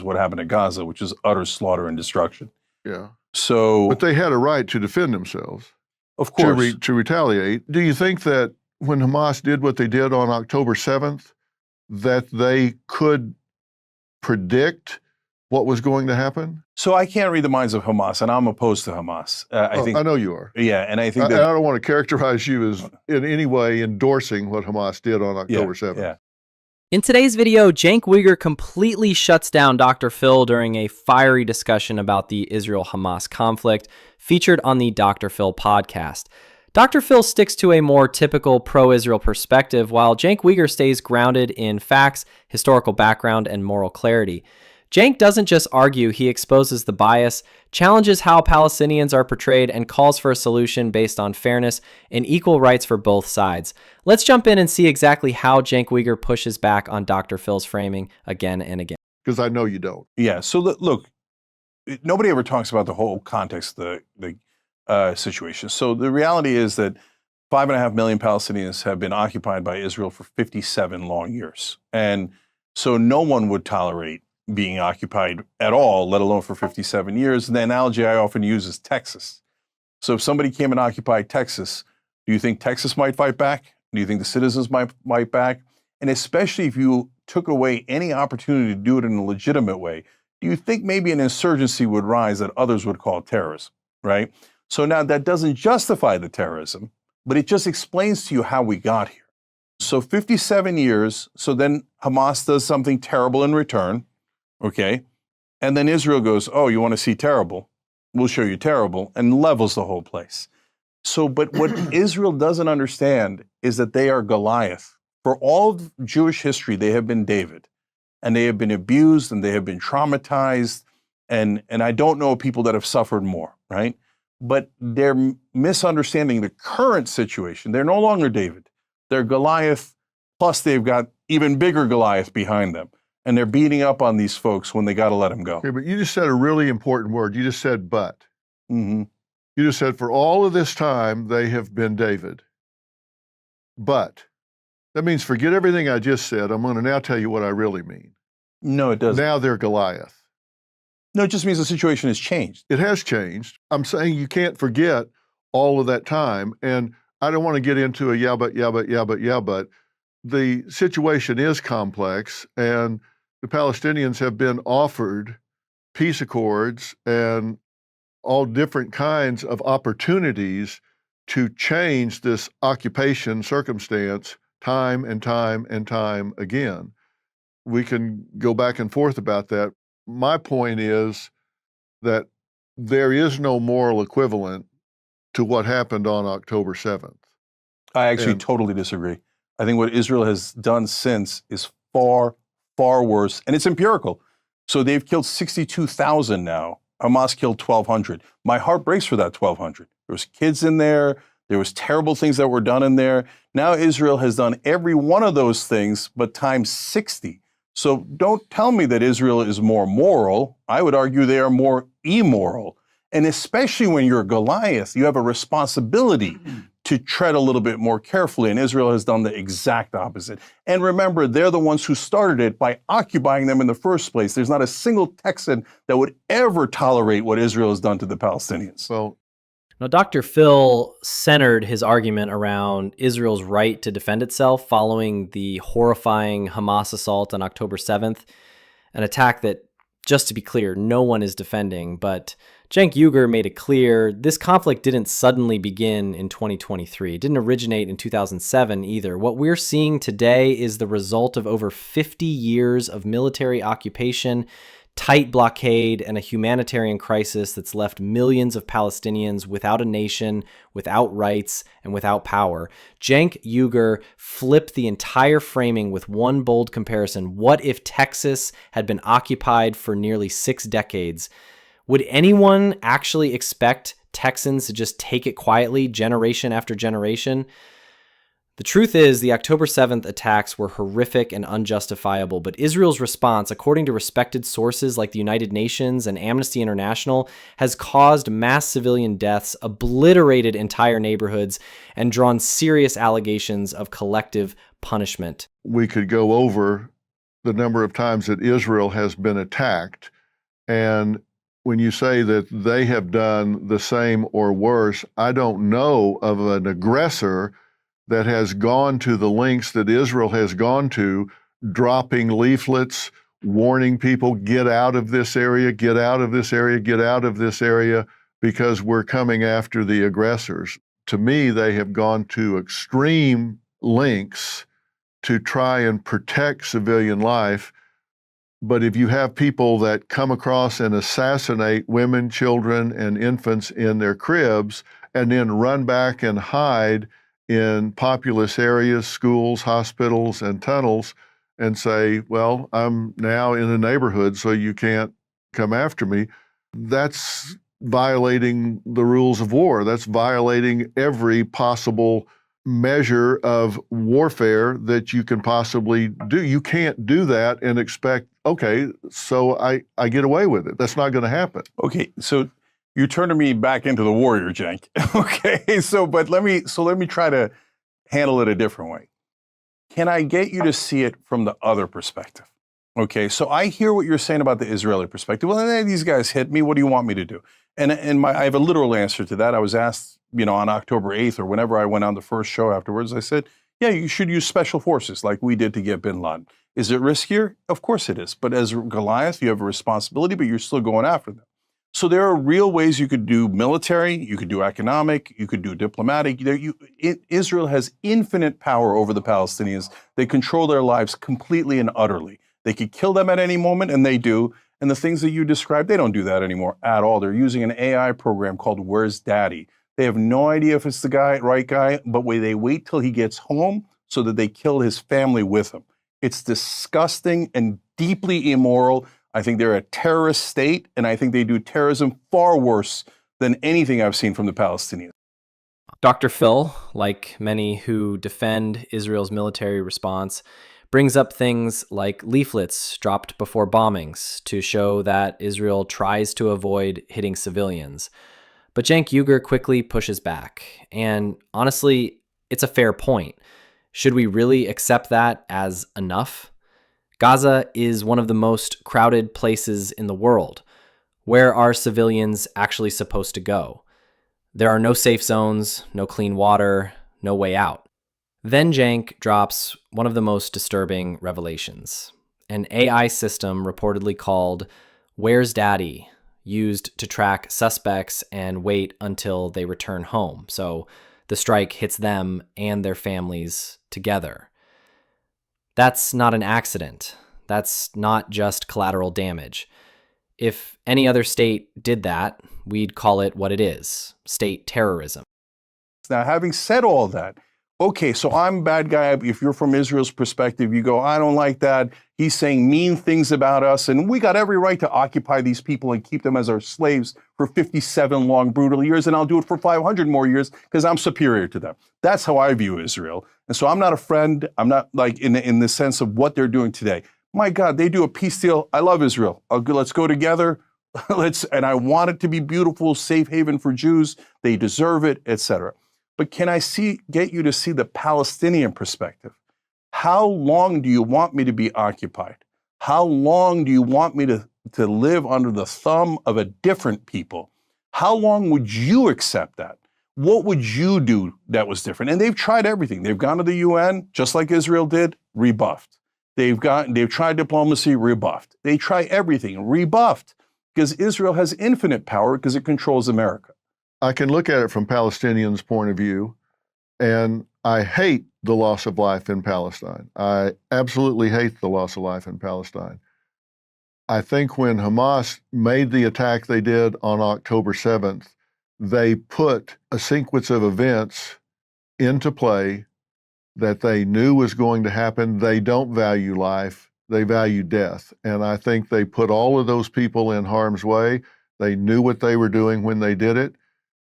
what happened at Gaza, which is utter slaughter and destruction. Yeah. So, but they had a right to defend themselves. Of course. To retaliate. Do you think that when Hamas did what they did on October 7th, that they could predict what was going to happen? So I can't read the minds of Hamas, and I'm opposed to Hamas. I know you are. Yeah, and I think I don't want to characterize you as in any way endorsing what Hamas did on October 7th. Yeah. In today's video, Cenk Uygur completely shuts down Dr. Phil during a fiery discussion about the Israel-Hamas conflict featured on the Dr. Phil podcast. Dr. Phil sticks to a more typical pro-Israel perspective, while Cenk Uygur stays grounded in facts, historical background, and moral clarity. Cenk doesn't just argue, he exposes the bias, challenges how Palestinians are portrayed, and calls for a solution based on fairness and equal rights for both sides. Let's jump in and see exactly how Cenk Uygur pushes back on Dr. Phil's framing again and again. Because I know you don't. Yeah, so look, nobody ever talks about the whole context of the situation. So the reality is that 5.5 million Palestinians have been occupied by Israel for 57 long years. And so no one would tolerate being occupied at all, let alone for 57 years. And the analogy I often use is Texas. So if somebody came and occupied Texas, do you think Texas might fight back? Do you think the citizens might fight back? And especially if you took away any opportunity to do it in a legitimate way, do you think maybe an insurgency would rise that others would call terrorism, right? So now that doesn't justify the terrorism, but it just explains to you how we got here. So 57 years, so then Hamas does something terrible in return. Okay. And then Israel goes, oh, you want to see terrible? We'll show you terrible, and levels the whole place. So, but what Israel doesn't understand is that they are Goliath. For all of Jewish history, they have been David, and they have been abused, and they have been traumatized. And I don't know people that have suffered more, right? But they're misunderstanding the current situation. They're no longer David. They're Goliath, plus they've got even bigger Goliath behind them. And they're beating up on these folks when they got to let them go. Okay, but you just said a really important word. You just said but. Mm-hmm. You just said for all of this time, they have been David. But that means forget everything I just said. I'm going to now tell you what I really mean. No, it doesn't. Now they're Goliath. No, it just means the situation has changed. It has changed. I'm saying you can't forget all of that time. And I don't want to get into a but. The situation is complex, and the Palestinians have been offered peace accords and all different kinds of opportunities to change this occupation circumstance time and time and time again. We can go back and forth about that. My point is that there is no moral equivalent to what happened on October 7th. I actually totally disagree. I think what Israel has done since is far worse, and it's empirical. So they've killed 62,000 now. Hamas killed 1,200. My heart breaks for that 1,200. There was kids in there. There was terrible things that were done in there. Now Israel has done every one of those things, but times 60. So don't tell me that Israel is more moral. I would argue they are more immoral. And especially when you're Goliath, you have a responsibility to tread a little bit more carefully, and Israel has done the exact opposite. And remember, they're the ones who started it by occupying them in the first place. There's not a single Texan that would ever tolerate what Israel has done to the Palestinians. Well, now, Dr. Phil centered his argument around Israel's right to defend itself following the horrifying Hamas assault on October 7th, an attack that, just to be clear, no one is defending, but Cenk Uygur made it clear this conflict didn't suddenly begin in 2023. It didn't originate in 2007 either. What we're seeing today is the result of over 50 years of military occupation, tight blockade, and a humanitarian crisis that's left millions of Palestinians without a nation, without rights, and without power. Cenk Uygur flipped the entire framing with one bold comparison. What if Texas had been occupied for nearly 6 decades? Would anyone actually expect Texans to just take it quietly generation after generation? The truth is, the October 7th attacks were horrific and unjustifiable, but Israel's response, according to respected sources like the United Nations and Amnesty International, has caused mass civilian deaths, obliterated entire neighborhoods, and drawn serious allegations of collective punishment. We could go over the number of times that Israel has been attacked. And when you say that they have done the same or worse, I don't know of an aggressor that has gone to the lengths that Israel has gone to, dropping leaflets, warning people, get out of this area, get out of this area, get out of this area, because we're coming after the aggressors. To me, they have gone to extreme lengths to try and protect civilian life. But if you have people that come across and assassinate women, children, and infants in their cribs, and then run back and hide in populous areas, schools, hospitals, and tunnels, and say, well, I'm now in a neighborhood, so you can't come after me, that's violating the rules of war. That's violating every possible measure of warfare that you can possibly do. You can't do that and expect, okay, so I get away with it. That's not going to happen. Okay, so you're turning me back into the warrior, Cenk. Okay, but let me try to handle it a different way. Can I get you to see it from the other perspective? Okay, so I hear what you're saying about the Israeli perspective. Well, these guys hit me. What do you want me to do? And I have a literal answer to that. I was asked, on October 8th or whenever I went on the first show afterwards, I said, yeah, you should use special forces like we did to get bin Laden. Is it riskier? Of course it is. But as Goliath, you have a responsibility, but you're still going after them. So there are real ways you could do military, you could do economic, you could do diplomatic. Israel has infinite power over the Palestinians. They control their lives completely and utterly. They could kill them at any moment, and they do. And the things that you described, they don't do that anymore at all. They're using an AI program called Where's Daddy? They have no idea if it's the right guy, but they wait till he gets home so that they kill his family with him. It's disgusting and deeply immoral. I think they're a terrorist state, and I think they do terrorism far worse than anything I've seen from the Palestinians. Dr. Phil, like many who defend Israel's military response, brings up things like leaflets dropped before bombings to show that Israel tries to avoid hitting civilians. But Cenk Uygur quickly pushes back. And honestly, it's a fair point. Should we really accept that as enough? Gaza is one of the most crowded places in the world. Where are civilians actually supposed to go? There are no safe zones, no clean water, no way out. Then Cenk drops one of the most disturbing revelations. An AI system reportedly called Where's Daddy, used to track suspects and wait until they return home. So the strike hits them and their families together. That's not an accident. That's not just collateral damage. If any other state did that, we'd call it what it is, state terrorism. Now, having said all that, okay, so I'm a bad guy. If you're from Israel's perspective, you go, I don't like that. He's saying mean things about us, and we got every right to occupy these people and keep them as our slaves for 57 long, brutal years, and I'll do it for 500 more years because I'm superior to them. That's how I view Israel. And so I'm not a friend. I'm not like in the sense of what they're doing today. My God, they do a peace deal. I love Israel. Let's go together. And I want it to be beautiful, safe haven for Jews. They deserve it, etc. But can I get you to see the Palestinian perspective? How long do you want me to be occupied? How long do you want me to live under the thumb of a different people? How long would you accept that? What would you do that was different? And they've tried everything. They've gone to the UN, just like Israel did, rebuffed. They've tried diplomacy, rebuffed. They try everything, rebuffed, because Israel has infinite power because it controls America. I can look at it from Palestinians' point of view, and I hate the loss of life in Palestine. I absolutely hate the loss of life in Palestine. I think when Hamas made the attack they did on October 7th, they put a sequence of events into play that they knew was going to happen. They don't value life, they value death. And I think they put all of those people in harm's way. They knew what they were doing when they did it.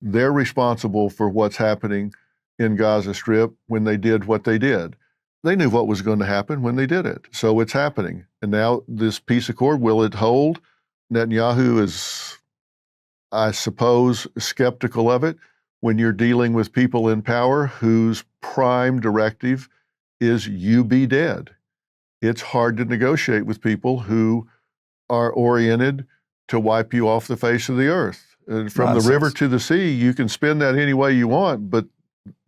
They're responsible for what's happening in Gaza Strip when they did what they did. They knew what was going to happen when they did it. So it's happening. And now this peace accord, will it hold? Netanyahu is, I suppose, skeptical of it when you're dealing with people in power whose prime directive is you be dead. it's hard to negotiate with people who are oriented to wipe you off the face of the earth. From the river to the sea, you can spin that any way you want, but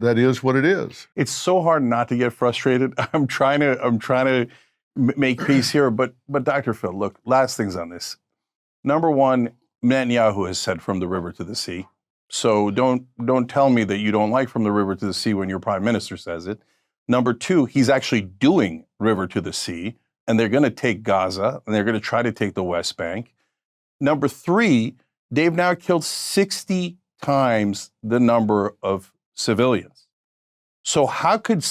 that is what it is. It's so hard not to get frustrated. I'm trying to make peace here, but Dr. Phil, look, last things on this. Number one, Netanyahu has said from the river to the sea. So don't tell me that you don't like from the river to the sea when your prime minister says it. Number two, he's actually doing river to the sea, and they're going to take Gaza, and they're going to try to take the West Bank. Number three, they've now killed 60 times the number of civilians. So how could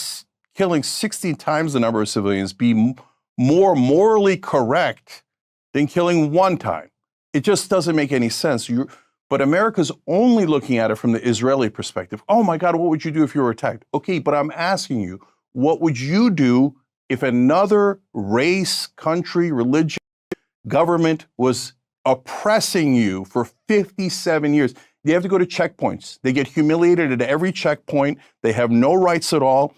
killing 60 times the number of civilians be more morally correct than killing one time? It just doesn't make any sense. But America's only looking at it from the Israeli perspective. Oh my God, what would you do if you were attacked? Okay, but I'm asking you, what would you do if another race, country, religion, government was oppressing you for 57 years? They have to go to checkpoints. They get humiliated at every checkpoint. They have no rights at all.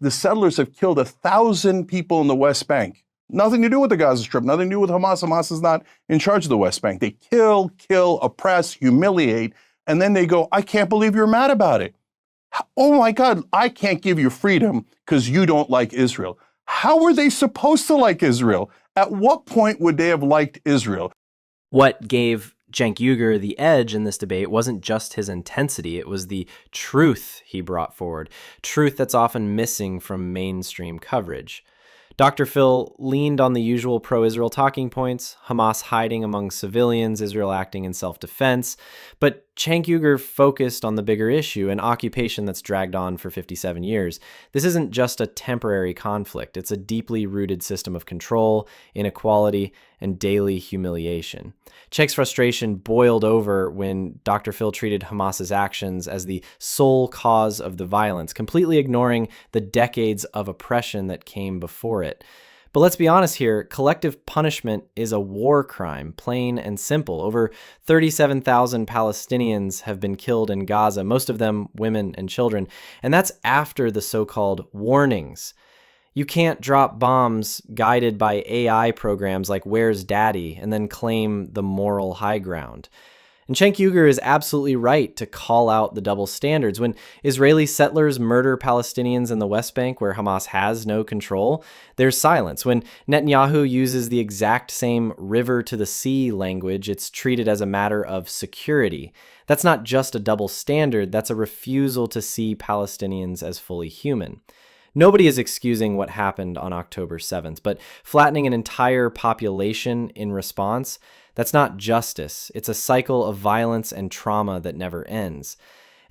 The settlers have killed 1,000 people in the West Bank. Nothing to do with the Gaza Strip, nothing to do with Hamas. Hamas is not in charge of the West Bank. They kill, oppress, humiliate, and then they go, I can't believe you're mad about it. Oh my God, I can't give you freedom because you don't like Israel. How were they supposed to like Israel? At what point would they have liked Israel? What gave Cenk Uygur the edge in this debate wasn't just his intensity, it was the truth he brought forward, truth that's often missing from mainstream coverage. Dr. Phil leaned on the usual pro-Israel talking points, Hamas hiding among civilians, Israel acting in self-defense, but Cenk Uygur focused on the bigger issue, an occupation that's dragged on for 57 years. This isn't just a temporary conflict, it's a deeply rooted system of control, inequality, and daily humiliation. Cenk's frustration boiled over when Dr. Phil treated Hamas's actions as the sole cause of the violence, completely ignoring the decades of oppression that came before it. But let's be honest here, collective punishment is a war crime, plain and simple. Over 37,000 Palestinians have been killed in Gaza, most of them women and children, and that's after the so-called warnings. You can't drop bombs guided by AI programs like Where's Daddy and then claim the moral high ground. And Cenk Uygur is absolutely right to call out the double standards. When Israeli settlers murder Palestinians in the West Bank where Hamas has no control, there's silence. When Netanyahu uses the exact same river to the sea language, it's treated as a matter of security. That's not just a double standard, that's a refusal to see Palestinians as fully human. Nobody is excusing what happened on October 7th, but flattening an entire population in response, that's not justice. It's a cycle of violence and trauma that never ends.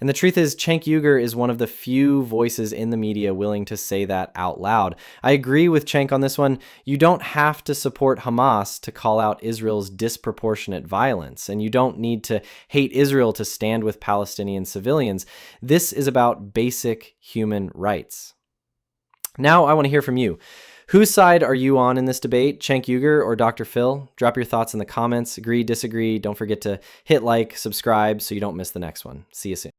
And the truth is, Cenk Uygur is one of the few voices in the media willing to say that out loud. I agree with Cenk on this one. You don't have to support Hamas to call out Israel's disproportionate violence, and you don't need to hate Israel to stand with Palestinian civilians. This is about basic human rights. Now I want to hear from you. Whose side are you on in this debate, Cenk Uygur or Dr. Phil? Drop your thoughts in the comments. Agree, disagree. Don't forget to hit like, subscribe so you don't miss the next one. See you soon.